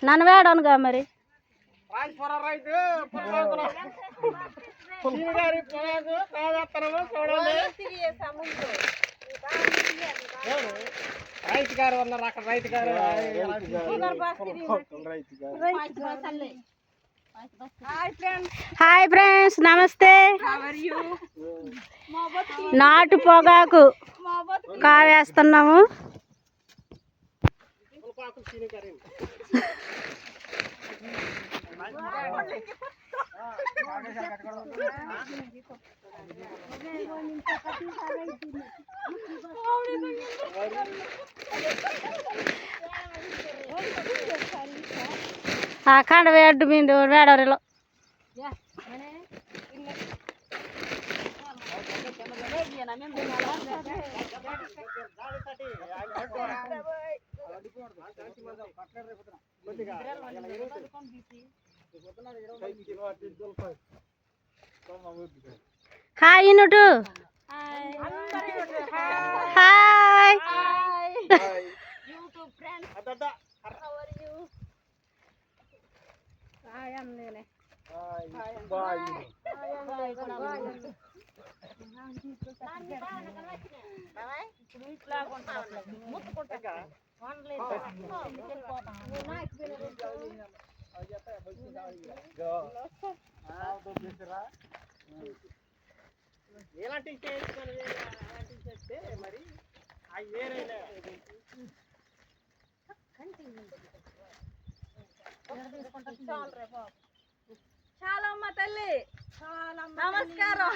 నన్ను వేడనుగా మరి రైతు గారు ఉన్నారు అక్కడ. రైతు గారు హాయ్ ఫ్రెండ్స్, నమస్తే. నాటు పొగాకు కావేస్తున్నాము. అక్కడ వేడు మీండు వేడవరిలో హాయ్ ఇనుటు. Hi YouTube friends, how are you? Hi అన్ననే. Hi bye. Bye bye. Bye ఇప్పుడు ఇట్లా కొంటాను ముట్టుకుంటా ఆన్లైన్ ఎలాంటి చేస్తే మరి అవి వేరే చాలా అమ్మ తల్లి, నమస్కారం.